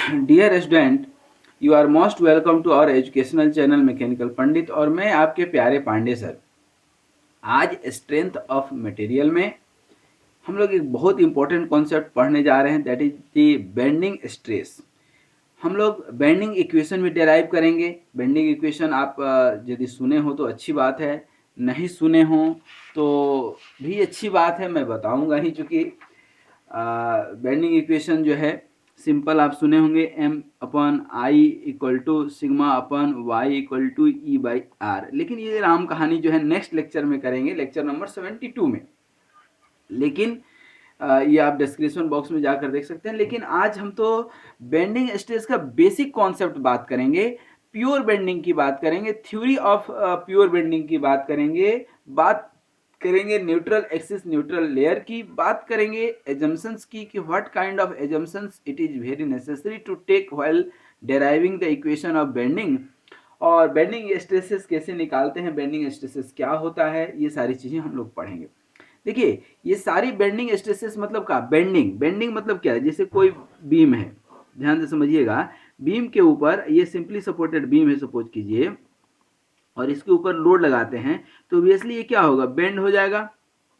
Dear student, you are most welcome to our educational channel mechanical Pandit. और मैं आपके प्यारे पांडे सर। आज स्ट्रेंथ ऑफ मटेरियल में हम लोग एक बहुत इंपॉर्टेंट कॉन्सेप्ट पढ़ने जा रहे हैं, that is the bending stress. हम लोग बेंडिंग इक्वेशन भी डेराइव करेंगे। बेंडिंग इक्वेशन आप यदि सुने हो तो अच्छी बात है, नहीं सुने हो तो भी अच्छी बात है, मैं बताऊंगा ही। चूँकि बेंडिंग इक्वेशन जो है सिंपल आप सुने होंगे, M upon I equal to sigma upon Y equal to E by R. लेकिन ये राम कहानी जो है नेक्स्ट लेक्चर में करेंगे, लेक्चर नंबर 72 में। लेकिन ये आप डिस्क्रिप्शन बॉक्स में जाकर देख सकते हैं। लेकिन आज हम तो बेंडिंग स्ट्रेस का बेसिक कॉन्सेप्ट बात करेंगे, प्योर बेंडिंग की बात करेंगे, थ्योरी ऑफ प्योर बेंडिंग की बात करेंगे न्यूट्रल एक्सिस न्यूट्रल लेयर की बात करेंगे, एजम्पशंस की कि what kind of assumptions it is very necessary to take while deriving the equation of bending, और बेंडिंग स्ट्रेसेस कैसे निकालते हैं, बेंडिंग स्ट्रेसेस क्या होता है, ये सारी चीजें हम लोग पढ़ेंगे। देखिए, ये सारी बेंडिंग स्ट्रेसेस मतलब क्या, बेंडिंग मतलब क्या है। जैसे कोई बीम है, ध्यान से समझिएगा, बीम के ऊपर ये सिंपली सपोर्टेड बीम है सपोज कीजिए, और इसके ऊपर लोड लगाते हैं तो ऑब्वियसली ये क्या होगा, बेंड हो जाएगा।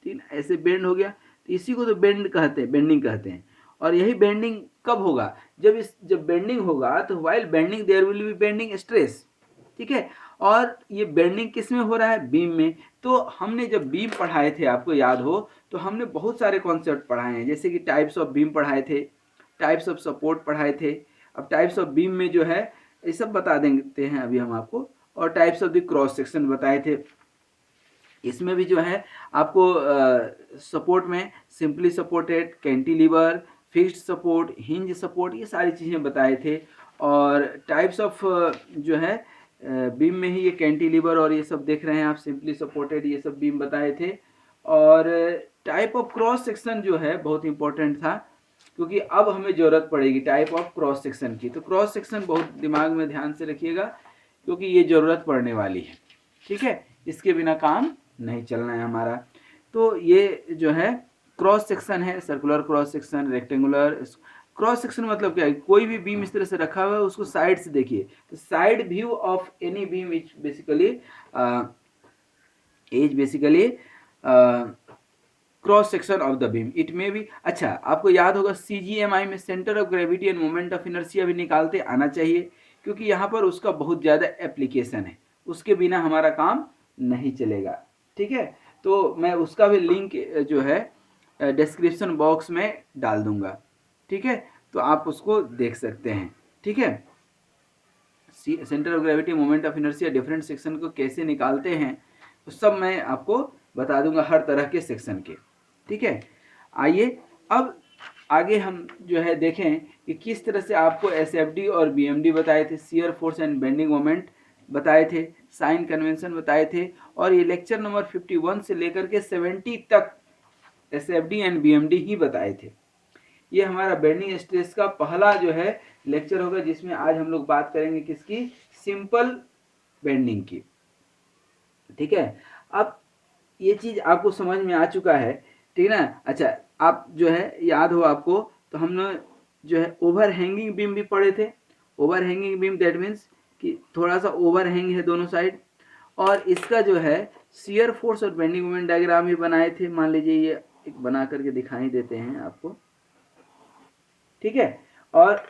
ठीक है, ऐसे बेंड हो गया, तो इसी को तो बेंड कहते हैं, बेंडिंग कहते हैं। और यही बेंडिंग कब होगा, जब बेंडिंग होगा तो while bending there will be bending stress. ठीक है, और ये बेंडिंग किस में हो रहा है, बीम में। तो हमने जब बीम पढ़ाए थे, आपको याद हो तो हमने बहुत सारे कॉन्सेप्ट पढ़ाए हैं, जैसे कि टाइप्स ऑफ बीम पढ़ाए थे, टाइप्स ऑफ सपोर्ट पढ़ाए थे। अब टाइप्स ऑफ बीम में जो है ये सब बता देते हैं अभी हम आपको, और types of the cross section बताए थे। इसमें भी जो है आपको सपोर्ट में simply supported, cantilever, fixed support, hinge support, ये सारी चीज़ें बताए थे। और टाइप्स ऑफ जो है बीम में ही ये कैंटिलीवर और ये सब देख रहे हैं आप, सिंपली सपोर्टेड, ये सब बीम बताए थे। और टाइप ऑफ क्रॉस सेक्शन जो है बहुत इंपॉर्टेंट था, क्योंकि अब हमें ज़रूरत पड़ेगी टाइप ऑफ क्रॉस सेक्शन की। तो क्रॉस सेक्शन बहुत दिमाग में ध्यान से रखिएगा, क्योंकि ये ज़रूरत पड़ने वाली है। ठीक है, इसके बिना काम नहीं चलना है हमारा। तो ये जो है क्रॉस सेक्शन है, circular cross section, rectangular cross section मतलब क्या है, कोई भी बीम इस तरह से रखा हुआ है उसको साइड से देखिए, तो side view of any beam is basically cross section of the beam, it may be. अच्छा, आपको याद होगा CGMI में centre of gravity end moment of inertia भी निकालते आना चाहिए, क्योंकि यहाँ पर उसका बहुत ज़्यादा एप्लीकेशन है, उसके बिना हमारा काम नहीं चलेगा। ठीक है, तो मैं उसका भी लिंक जो है डिस्क्रिप्शन बॉक्स में डाल दूंगा। ठीक है, तो आप उसको देख सकते हैं। ठीक है, centre of gravity, moment of inertia, different section को कैसे निकालते हैं तो सब मैं आपको बता दूंगा, हर तरह के सेक्शन के। ठीक है, आइए अब आगे हम जो है देखें कि किस तरह से आपको SFD और BMD बताए थे, shear force and bending moment बताए थे, साइन कन्वेंशन बताए थे, और ये लेक्चर नंबर 51 से लेकर के 70 तक SFD एंड BMD ही बताए थे। ये हमारा बेंडिंग स्ट्रेस का पहला जो है लेक्चर होगा, जिसमें आज हम लोग बात करेंगे किसकी, सिंपल बेंडिंग की। ठीक है, अब ये चीज आपको समझ में आ चुका है, ठीक है ना। अच्छा, आप जो है याद हो आपको, तो हमने जो है ओवर हैंगिंग बीम भी पढ़े थे। Over hanging beam that means कि थोड़ा सा ओवर हैंग है दोनों साइड, और इसका जो है शियर फोर्स और बेंडिंग मोमेंट डायग्राम भी बनाए थे। मान लीजिए ये एक बना करके दिखाई देते हैं आपको। ठीक है, और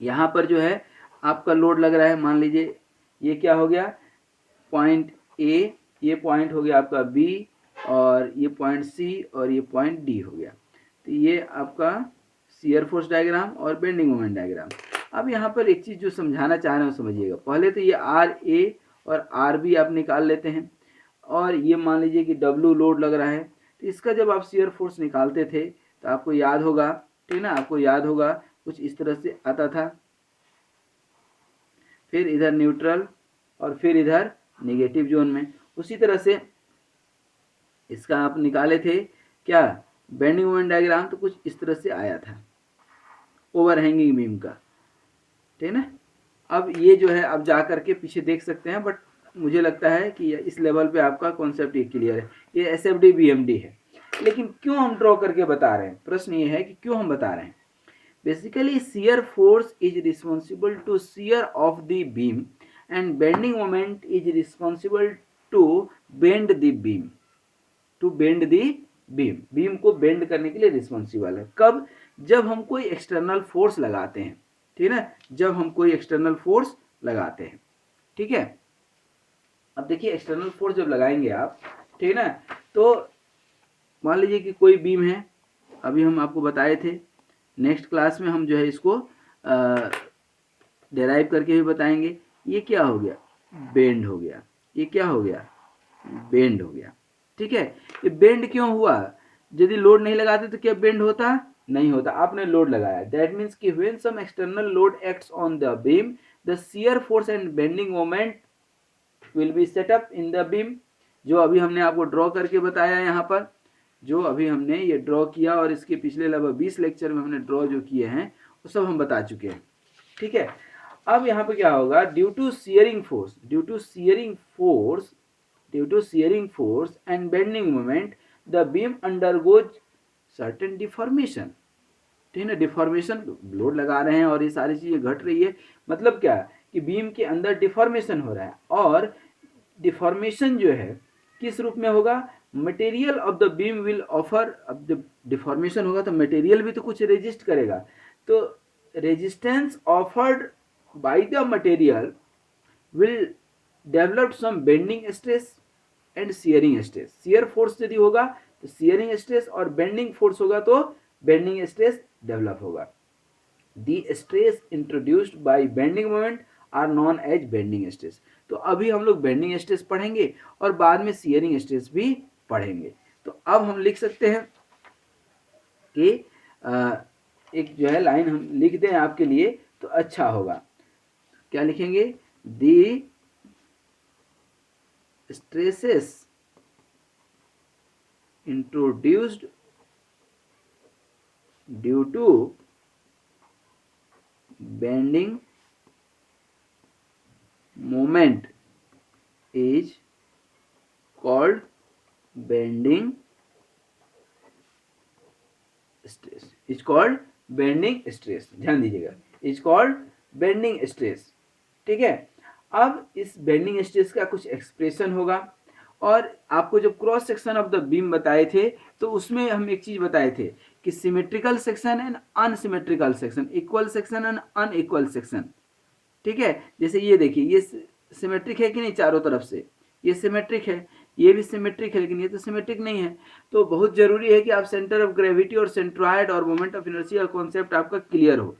यहाँ पर जो है आपका लोड लग रहा है, मान लीजिए ये क्या हो गया, पॉइंट ए, ये पॉइंट हो गया आपका बी, और ये पॉइंट सी, और ये पॉइंट डी हो गया। तो ये आपका शियर फोर्स डायग्राम और बेंडिंग मोमेंट डायग्राम। अब यहाँ पर एक चीज़ जो समझाना चाह रहे हो समझिएगा। पहले तो ये आर ए और आर बी आप निकाल लेते हैं, और ये मान लीजिए कि डब्ल्यू लोड लग रहा है। तो इसका जब आप शियर फोर्स निकालते थे तो आपको याद होगा, ठीक ना, आपको याद होगा कुछ इस तरह से आता था, फिर इधर न्यूट्रल और फिर इधर नेगेटिव जोन में। उसी तरह से इसका आप निकाले थे क्या, बेंडिंग मोमेंट डायग्राम, तो कुछ इस तरह से आया था ओवर हैंगिंग बीम का। ठीक है, अब ये जो है आप जा करके पीछे देख सकते हैं, बट मुझे लगता है कि इस लेवल पे आपका कॉन्सेप्ट ये क्लियर है। ये SFD BMD है, लेकिन क्यों हम ड्रॉ करके बता रहे हैं, प्रश्न ये है कि क्यों हम बता रहे हैं। Basically shear force is responsible to shear of the beam and bending moment is responsible to bend the beam. To bend the beam, beam को बेंड करने के लिए रिस्पॉन्सिबल है। कब? जब हम कोई एक्सटर्नल फोर्स लगाते हैं, ठीक है ना, जब हम कोई एक्सटर्नल फोर्स लगाते हैं, ठीक है। अब देखिए एक्सटर्नल फोर्स जब लगाएंगे आप, ठीक है ना, तो मान लीजिए कि कोई बीम है, अभी हम आपको बताए थे, नेक्स्ट क्लास में हम जो है इसको डेराइव करके भी बताएंगे। ये क्या हो गया? बेंड हो गया। ये क्या हो गया? बेंड हो गया, ठीक है। ये बेंड क्यों हुआ? यदि लोड नहीं लगाते तो क्या बेंड होता? नहीं होता। आपने लोड लगाया, दैट मीन्स कि when some external load acts on the beam the shear force and bending moment will be set up in the beam. जो अभी हमने आपको ड्रॉ करके बताया यहाँ पर, जो अभी हमने ये ड्रॉ किया और इसके पिछले लगभग 20 लेक्चर में हमने ड्रॉ जो किए हैं वो सब हम बता चुके हैं, ठीक है। अब यहाँ पे क्या होगा? Due to shearing force, due to shearing force, due to shearing force and bending moment the beam undergoes certain deformation, ठीक है ना। डिफॉर्मेशन, लोड लगा रहे हैं और ये सारी चीजें घट रही है, मतलब क्या कि बीम के अंदर डिफॉर्मेशन हो रहा है। और डिफॉर्मेशन जो है किस रूप में होगा? Material of the beam will offer, अब जब डिफॉर्मेशन होगा तो मटेरियल भी तो कुछ रेजिस्ट करेगा, तो resistance offered by the material will develop some bending stress and shearing stress. Shear force यदि होगा तो शियरिंग स्ट्रेस, और बेंडिंग फोर्स होगा तो बेंडिंग स्ट्रेस डेवलप होगा। The stress introduced by bending moment are known as bending stress. तो अभी हम लोग बेंडिंग स्ट्रेस पढ़ेंगे और बाद में शियरिंग स्ट्रेस भी पढ़ेंगे। तो अब हम लिख सकते हैं कि एक जो है लाइन हम लिख दें आपके लिए तो अच्छा होगा। क्या लिखेंगे? The stresses introduced due to bending moment is called bending stress, is called bending stress, ध्यान दीजिएगा, is called bending stress, ठीक है। अब इस बेंडिंग स्ट्रेस का कुछ एक्सप्रेशन होगा, और आपको जब cross section of the beam बताए थे तो उसमें हम एक चीज बताए थे कि symmetrical section and unsymmetrical section, equal section and unequal section, ठीक है। जैसे ये देखिए, ये सिमेट्रिक है कि नहीं, चारों तरफ से ये सिमेट्रिक है, ये भी सिमेट्रिक है, लेकिन ये तो सिमेट्रिक नहीं है। तो बहुत जरूरी है कि आप सेंटर ऑफ ग्रेविटी और सेंट्रॉयड और मोमेंट ऑफ इनर्शिया कॉन्सेप्ट आपका क्लियर हो,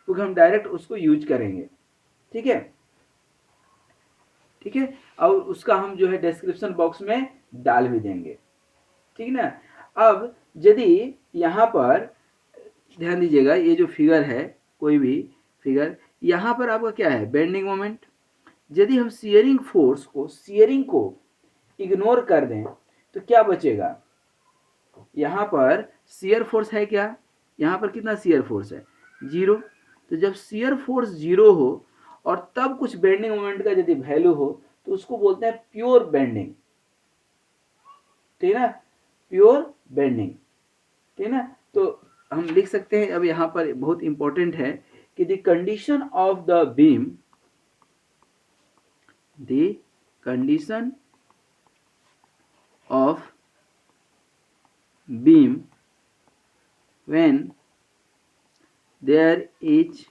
क्योंकि हम डायरेक्ट उसको यूज करेंगे, ठीक है, ठीक है। और उसका हम जो है डिस्क्रिप्शन बॉक्स में डाल भी देंगे, ठीक ना। अब यदि यहाँ पर ध्यान दीजिएगा, ये जो फिगर है, कोई भी फिगर, यहाँ पर आपका क्या है? Bending moment. यदि हम शियरिंग फोर्स को, शियरिंग को इग्नोर कर दें तो क्या बचेगा? यहाँ पर शियर फोर्स है क्या? यहाँ पर कितना शियर फोर्स है? 0। तो जब शियर फोर्स 0 हो और तब कुछ बेंडिंग मोमेंट का यदि वैल्यू हो तो उसको बोलते हैं प्योर बेंडिंग, ठीक है ना, प्योर बेंडिंग, ठीक है ना। तो हम लिख सकते हैं, अब यहाँ पर बहुत इंपॉर्टेंट है कि the condition of the beam, the condition of beam when there is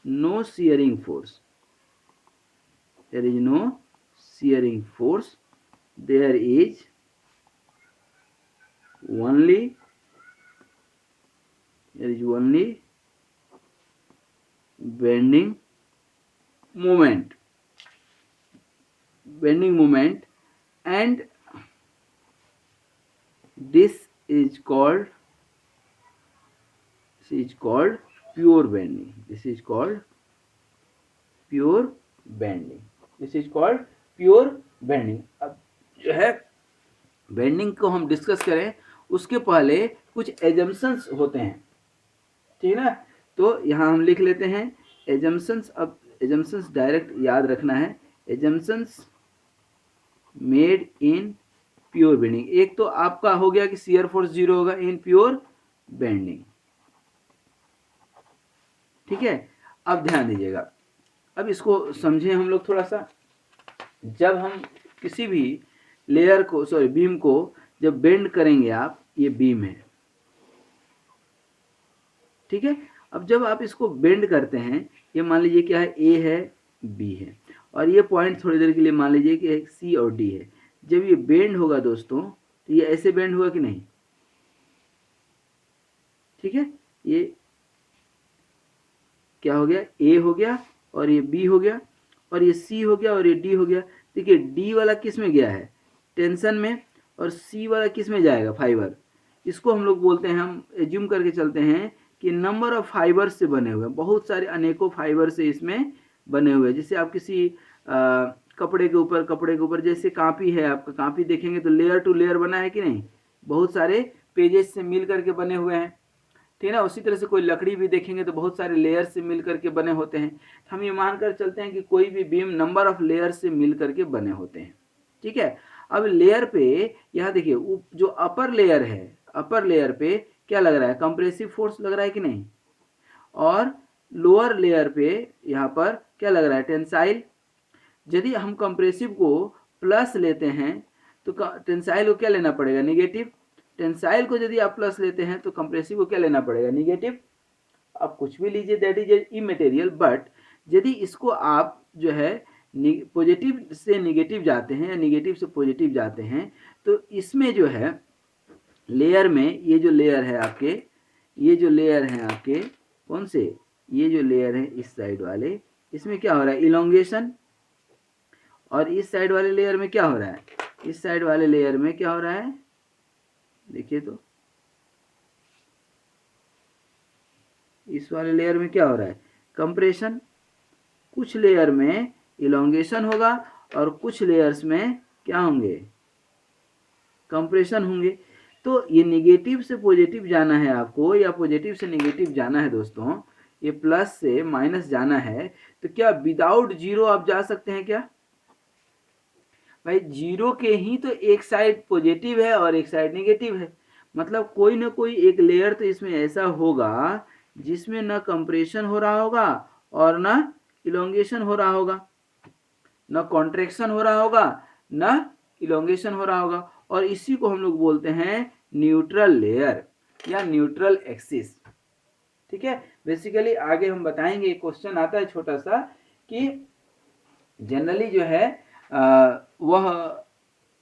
no shearing force, there is no shearing force, there is only bending moment, and this is called pure bending. This is called pure bending. This is called pure bending. अब जो है bending को हम discuss करें उसके पहले कुछ assumptions होते हैं, ठीक है ना। तो यहाँ हम लिख लेते हैं एजम्पशंस। अब एजम्पशंस डायरेक्ट याद रखना है, assumptions made in pure bending. एक तो आपका हो गया कि शियर फोर्स 0 होगा इन प्योर बेंडिंग, ठीक है, अब ध्यान दीजिएगा, अब इसको समझें हम लोग थोड़ा सा। जब हम किसी भी लेयर को बीम को जब बेंड करेंगे आप, ये बीम है, ठीक है। अब जब आप इसको बेंड करते हैं, ये मान लीजिए क्या है, ए है, बी है, और ये पॉइंट थोड़ी देर के लिए मान लीजिए कि सी और डी है। जब ये बेंड होगा दोस्तों, तो ये ऐसे बेंड होगा कि नहीं, ठीक है। ये क्या हो गया, ए हो गया, और ये बी हो गया, और ये सी हो गया, और ये डी हो गया। देखिए डी वाला किस में गया है, टेंशन में, और सी वाला किस में जाएगा, फाइबर। इसको हम लोग बोलते हैं, हम एज्यूम करके चलते हैं कि नंबर ऑफ फाइबर से बने हुए हैं, बहुत सारे अनेकों फाइबर से इसमें बने हुए हैं। जैसे आप किसी कपड़े के ऊपर जैसे कापी है, आपका कापी देखेंगे तो लेयर टू लेयर बना है कि नहीं, बहुत सारे पेजेस से मिल करके बने हुए हैं, ठीक है ना। उसी तरह से कोई लकड़ी भी देखेंगे तो बहुत सारे लेयर से मिल करके बने होते हैं। हम ये मानकर चलते हैं कि कोई भी बीम नंबर ऑफ लेयर से मिल करके बने होते हैं, ठीक है। अब लेयर पे यहाँ देखिए, जो अपर लेयर है, अपर लेयर पे क्या लग रहा है, कंप्रेसिव फोर्स लग रहा है कि नहीं, और लोअर लेयर पे यहाँ पर क्या लग रहा है, टेंसाइल। यदि हम कंप्रेसिव को प्लस लेते हैं तो टेंसाइल को क्या लेना पड़ेगा, निगेटिव। टेंसाइल को यदि आप प्लस लेते हैं तो कंप्रेसिव को क्या लेना पड़ेगा, निगेटिव। आप कुछ भी लीजिए, दैट इज इमेटेरियल, बट यदि इसको आप जो है पॉजिटिव से निगेटिव जाते हैं या निगेटिव से पॉजिटिव जाते हैं, तो इसमें जो है लेयर में, ये जो लेयर है आपके, ये जो लेयर हैं आपके कौन से, ये जो लेयर है इस साइड वाले, इसमें क्या हो रहा है, इलोंगेशन। और इस साइड वाले लेयर में क्या हो रहा है, इस साइड वाले लेयर में क्या हो रहा है, देखिए तो इस वाले लेयर में क्या हो रहा है, कंप्रेशन। कुछ लेयर में इलोंगेशन होगा और कुछ लेयर्स में क्या होंगे, कंप्रेशन होंगे। तो ये निगेटिव से पॉजिटिव जाना है आपको, या पॉजिटिव से निगेटिव जाना है दोस्तों, ये प्लस से माइनस जाना है, तो क्या विदाउट जीरो आप जा सकते हैं क्या, भाई जीरो के ही तो एक साइड पॉजिटिव है और एक साइड नेगेटिव है। मतलब कोई ना कोई एक लेयर तो इसमें ऐसा होगा जिसमें ना कंप्रेशन हो रहा होगा और ना इलोंगेशन हो रहा होगा, ना कॉन्ट्रैक्शन हो रहा होगा, ना इलोंगेशन हो रहा होगा, और इसी को हम लोग बोलते हैं न्यूट्रल लेयर या न्यूट्रल एक्सिस, ठीक है। बेसिकली आगे हम बताएंगे, एक क्वेश्चन आता है छोटा सा कि जनरली जो है वह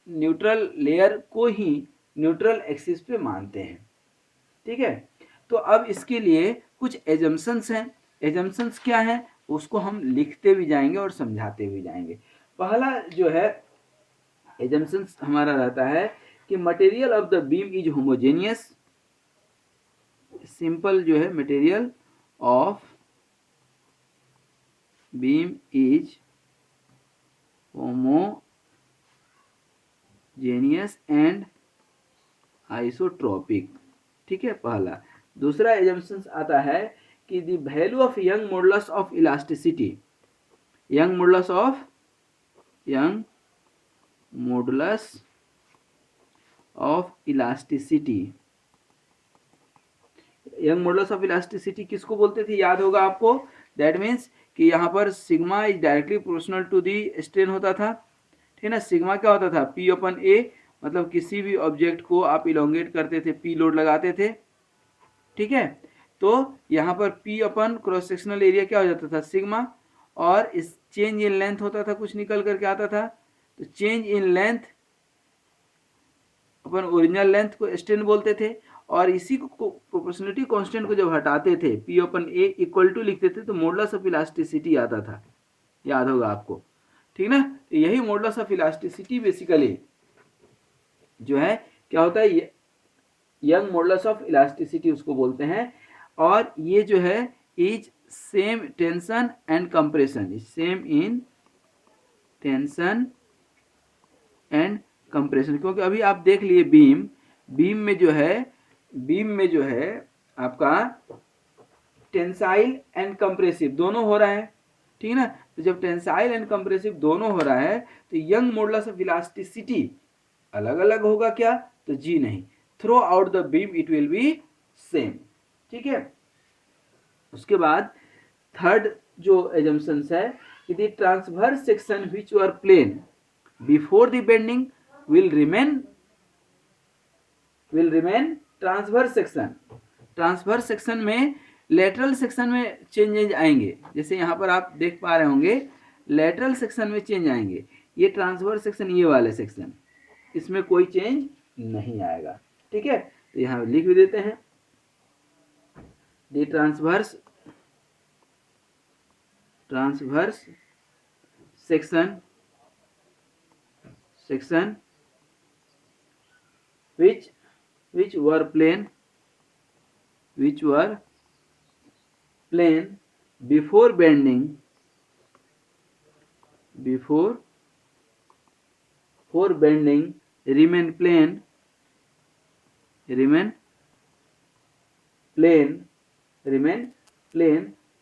न्यूट्रल लेयर को ही न्यूट्रल एक्सिस पे मानते हैं, ठीक है। तो अब इसके लिए कुछ एजम्पशंस हैं। एजम्पशंस क्या है, उसको हम लिखते भी जाएंगे और समझाते भी जाएंगे। पहला जो है एजम्पशंस हमारा रहता है कि material of the beam is homogeneous. Simple जो है, material of beam is homogeneous and isotropic, ठीक है, पहला। दूसरा एजम्पशंस आता है कि the value of young modulus of elasticity, young modulus of elasticity, young modulus of elasticity किसको बोलते थे, याद होगा आपको। दैट मीन्स कि यहाँ पर sigma is directly proportional to the strain होता था, ठीक है ना। सिग्मा क्या होता था, पी अपन ए, मतलब किसी भी ऑब्जेक्ट को आप इलोंगेट करते थे, पी लोड लगाते थे, ठीक है। तो यहाँ पर पी अपन क्रॉस सेक्शनल एरिया क्या हो जाता था, सिग्मा, और इस चेंज इन लेंथ होता था, कुछ निकल करके आता था, तो change in length upon original length को स्ट्रेन बोलते थे। और इसी को प्रोपोर्शनलिटी कांस्टेंट को जब हटाते थे, P upon A equal to लिखते थे, तो मॉडुलस ऑफ इलास्टिसिटी आता था, याद होगा आपको, ठीक ना। तो यही मॉडुलस ऑफ इलास्टिसिटी बेसिकली जो है क्या होता है, यंग मॉडुलस ऑफ इलास्टिसिटी उसको बोलते हैं। और ये जो है is same tension and compression, is same in tension and compression. क्योंकि अभी आप देख लिए बीम में जो है आपका टेंसाइल एंड कंप्रेसिव दोनों हो रहा है, ठीक है ना। तो जब टेंसाइल एंड कंप्रेसिव दोनों हो रहा है तो यंग मॉडुलस ऑफ इलास्टिसिटी अलग अलग होगा क्या, तो जी नहीं, throughout the beam it will be same, ठीक है। उसके बाद थर्ड जो एजम्पशंस है कि the transverse section which were plane before the bending will remain transverse section. Transverse section में लेटरल सेक्शन में चेंजेज आएंगे, जैसे यहाँ पर आप देख पा रहे होंगे लेटरल सेक्शन में चेंज आएंगे। ये ट्रांसवर्स सेक्शन, ये वाले सेक्शन, इसमें कोई चेंज नहीं आएगा। ठीक है, तो यहाँ लिख भी देते हैं the transverse section which were plain before bending remain plain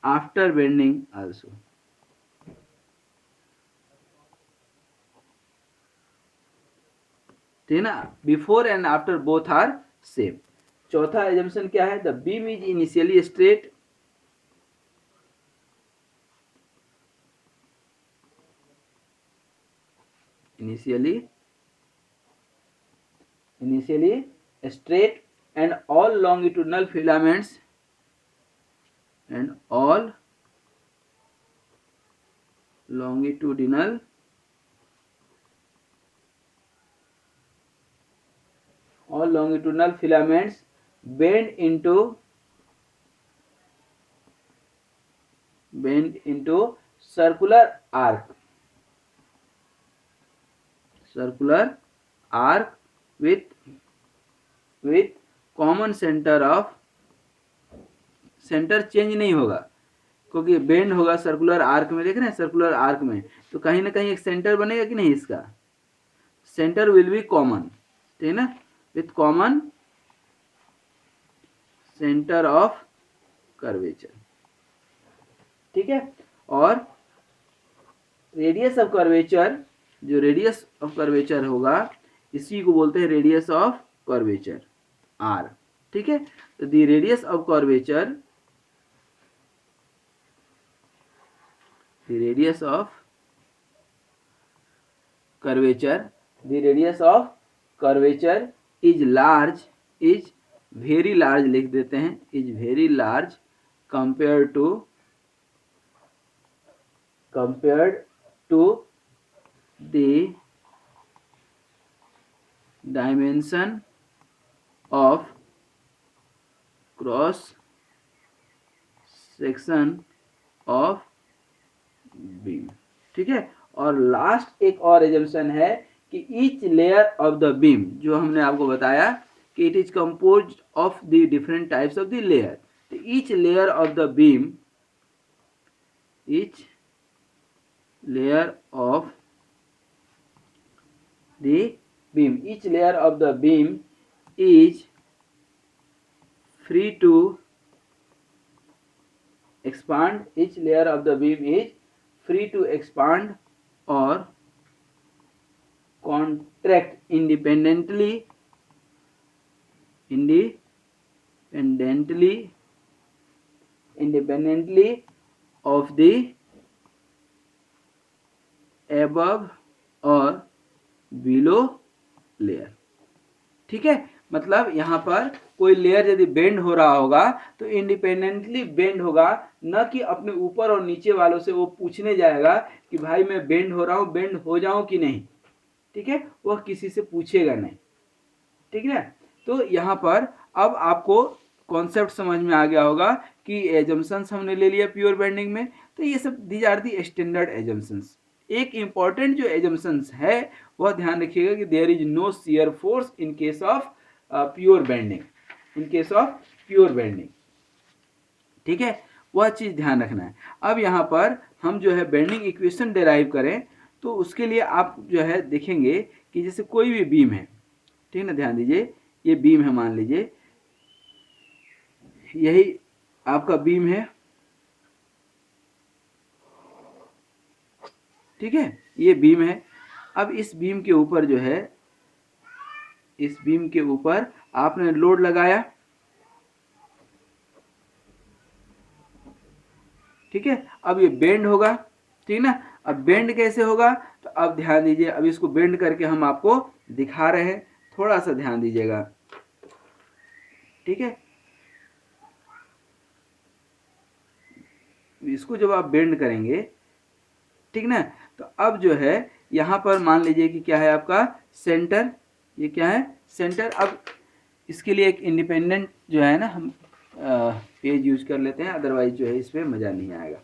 after bending also। ठीक है ना, before and after both are same. चौथा एजम्पशन क्या है, the beam is initially straight and all longitudinal filaments bend into circular arc with common centre change नहीं होगा, क्योंकि bend होगा सर्कुलर आर्क में। देख रहे हैं सर्कुलर आर्क में, तो कहीं ना कहीं एक सेंटर बनेगा कि नहीं, इसका सेंटर विल बी कॉमन, ठीक है ना, with common centre of curvature. ठीक है, और रेडियस ऑफ कर्वेचर, जो रेडियस ऑफ कर्वेचर होगा इसी को बोलते हैं रेडियस ऑफ कर्वेचर, आर। ठीक है, तो the radius of curvature is very large, लिख देते हैं, is very large compared to the dimension of cross section of beam। ठीक है, और लास्ट एक और एजम्पशन है कि each layer of the beam, जो हमने आपको बताया कि it is composed of the different types of the layer. तो each layer of the beam each layer of the beam is free to expand, or contract independently of the above or below layer। ठीक है, मतलब यहाँ पर कोई layer यदि bend हो रहा होगा तो इंडिपेंडेंटली बेंड होगा, न कि अपने ऊपर और नीचे वालों से वो पूछने जाएगा कि भाई मैं बेंड हो रहा हूँ, बेंड हो जाऊं कि नहीं। ठीक है, वह किसी से पूछेगा नहीं। ठीक है, तो यहाँ पर अब आपको कॉन्सेप्ट समझ में आ गया होगा कि एजम्पशंस हमने ले लिया प्योर बेंडिंग में, तो ये सब these are the standard assumptions. एक इंपॉर्टेंट जो एजम्पशंस है वह ध्यान रखिएगा कि there is no shear force in case of pure bending. ठीक है, वह चीज ध्यान रखना है। अब यहाँ पर हम जो है बेंडिंग इक्वेशन डिराइव करें, तो उसके लिए आप जो है देखेंगे कि जैसे कोई भी बीम है, ठीक है ना, ध्यान दीजिए, ये बीम है, मान लीजिए यही आपका बीम है। ठीक है, ये बीम है। अब इस बीम के ऊपर जो है, इस बीम के ऊपर आपने लोड लगाया, ठीक है। अब ये बेंड होगा, ठीक ना। अब बेंड कैसे होगा, तो अब ध्यान दीजिए, अब इसको बेंड करके हम आपको दिखा रहे हैं, थोड़ा सा ध्यान दीजिएगा, ठीक है। इसको जब आप बेंड करेंगे, ठीक ना, तो अब जो है यहाँ पर मान लीजिए कि क्या है आपका सेंटर, ये क्या है सेंटर। अब इसके लिए एक इंडिपेंडेंट जो है ना हम पेज यूज कर लेते हैं, अदरवाइज जो है इस पर मज़ा नहीं आएगा,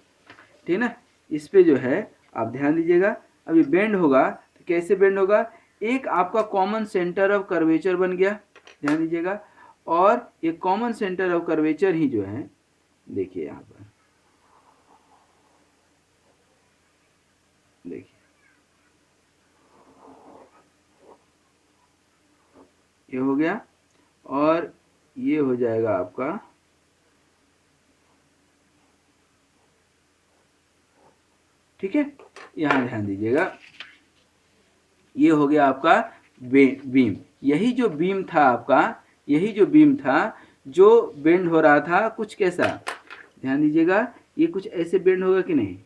ठीक ना। इस पे जो है आप ध्यान दीजिएगा, अब ये बेंड होगा तो कैसे बेंड होगा, एक आपका कॉमन सेंटर ऑफ कर्वेचर बन गया, ध्यान दीजिएगा, और ये कॉमन सेंटर ऑफ कर्वेचर ही जो है, देखिए यहाँ पर देखिए ये हो गया, और ये हो जाएगा आपका, ठीक है। यहाँ ध्यान दीजिएगा, ये हो गया आपका बीम। यही जो बीम था आपका, यही जो बीम था जो बेंड हो रहा था, कुछ कैसा, ध्यान दीजिएगा, ये कुछ ऐसे बेंड होगा कि नहीं,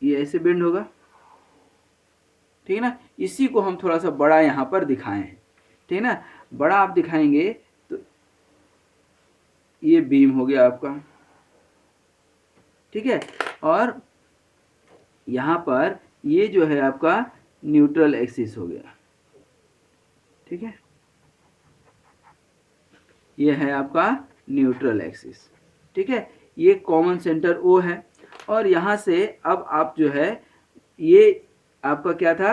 ये ऐसे बेंड होगा, ठीक है ना। इसी को हम थोड़ा सा बड़ा यहाँ पर दिखाए हैं, ठीक है ना। बड़ा आप दिखाएंगे तो ये बीम हो गया आपका, ठीक है। और यहाँ पर ये जो है आपका न्यूट्रल एक्सिस हो गया, ठीक है। ये है आपका न्यूट्रल एक्सिस, ठीक है। ये कॉमन सेंटर ओ है, और यहाँ से अब आप जो है, ये आपका क्या था,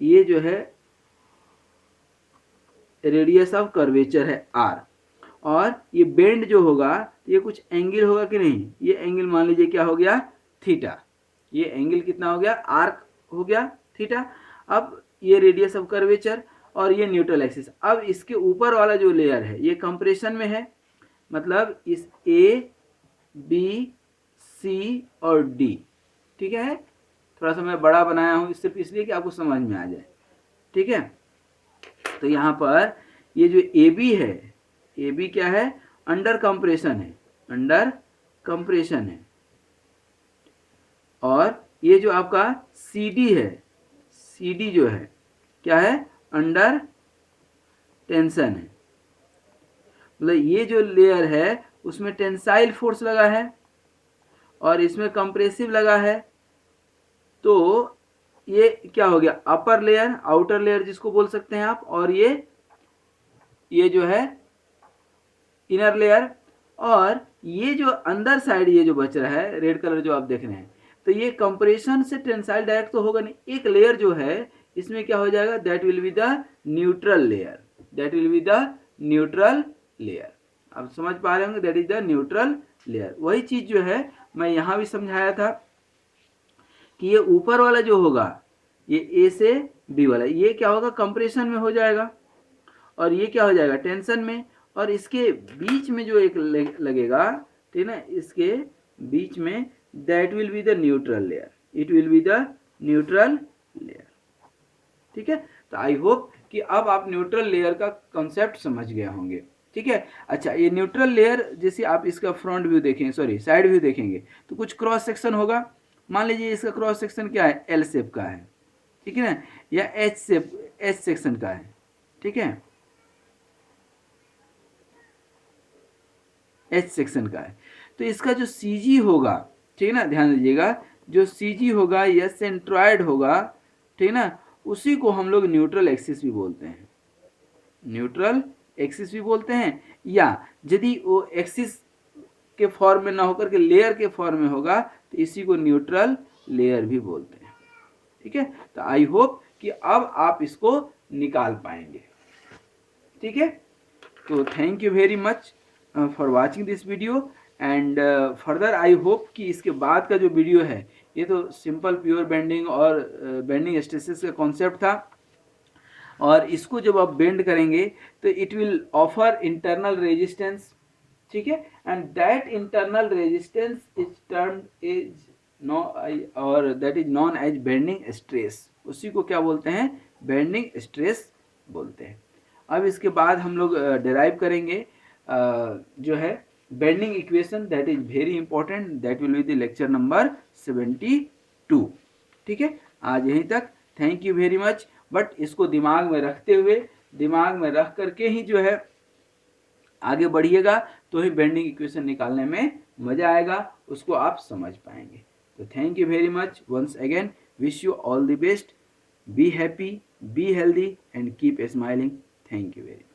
ये जो है रेडियस ऑफ कर्वेचर है आर, और ये बेंड जो होगा ये कुछ एंगल होगा कि नहीं, ये एंगल मान लीजिए क्या हो गया थीटा, ये एंगल कितना हो गया आर्क हो गया थीटा। अब ये रेडियस ऑफ कर्वेचर और ये न्यूट्रल एक्सिस। अब इसके ऊपर वाला जो लेयर है ये कंप्रेशन में है, मतलब इस ए बी सी और डी, ठीक है। थोड़ा सा मैं बड़ा बनाया हूँ सिर्फ इसलिए कि आपको समझ में आ जाए, ठीक है। तो यहाँ पर ये जो ए बी है, ए बी क्या है, अंडर कंप्रेशन है, अंडर कंप्रेशन है। और ये जो आपका सी डी है, सी डी जो है क्या है, अंडर टेंशन है, मतलब ये जो लेयर है उसमें टेंसाइल फोर्स लगा है और इसमें कंप्रेसिव लगा है। तो ये क्या हो गया अपर लेयर, आउटर लेयर जिसको बोल सकते हैं आप, और ये जो है इनर लेयर, और ये जो अंदर साइड ये जो बच रहा है रेड कलर जो आप देख रहे हैं, तो ये कंप्रेशन से टेंसाइल डायरेक्ट तो होगा नहीं, एक लेयर जो है इसमें क्या हो जाएगा, that will be the neutral layer, that will be the neutral layer. आप समझ पा रहे होंगे, that is the neutral layer. वही चीज जो है मैं यहां भी समझाया था कि ये ऊपर वाला जो होगा, ये ए से बी वाला, ये क्या होगा कंप्रेशन में हो जाएगा, और ये क्या हो जाएगा टेंशन में, और इसके बीच में जो एक लगेगा, ठीक है ना, इसके बीच में, that will be the neutral layer, it will be the neutral layer, ठीक है। तो आई होप कि अब आप न्यूट्रल लेयर का कॉन्सेप्ट समझ गए होंगे, ठीक है। अच्छा, ये न्यूट्रल लेयर जैसे आप इसका फ्रंट व्यू देखेंगे, सॉरी साइड व्यू देखेंगे, तो कुछ क्रॉस सेक्शन होगा, मान लीजिए इसका क्रॉस सेक्शन क्या है, एल शेप का है, ठीक है ना, या एच शेप, एच सेक्शन का है, ठीक है, एच सेक्शन का है। तो इसका जो सी जी होगा, ठीक है ना, ध्यान दीजिएगा, जो सी जी होगा या सेंट्रॉयड होगा, ठीक है ना, उसी को हम लोग न्यूट्रल एक्सिस भी बोलते हैं, न्यूट्रल एक्सिस भी बोलते हैं, या यदि वो एक्सिस के फॉर्म में ना होकर के लेयर के फॉर्म में होगा तो इसी को न्यूट्रल लेयर भी बोलते हैं, ठीक है। तो आई होप कि अब आप इसको निकाल पाएंगे, ठीक है। तो thank you very much for watching this video, and further I hope कि इसके बाद का जो वीडियो है, ये तो सिंपल प्योर बेंडिंग और बेंडिंग स्ट्रेसेस का कॉन्सेप्ट था, और इसको जब आप बेंड करेंगे तो it will offer internal resistance, ठीक है, and that internal resistance is termed is known, और that is known as bending stress, उसी को क्या बोलते हैं, बेंडिंग स्ट्रेस बोलते हैं। अब इसके बाद हम लोग डिराइव करेंगे जो है bending equation, that is very important, that will be the lecture number 72। ठीक है, आज यहीं तक। Thank you very much. But इसको दिमाग में रखते हुए, दिमाग में रख करके ही जो है आगे बढ़िएगा, तो ही बेंडिंग इक्वेशन निकालने में मजा आएगा, उसको आप समझ पाएंगे। तो thank you very much once again, wish you all the best, be happy, be healthy and keep smiling. Thank you very much.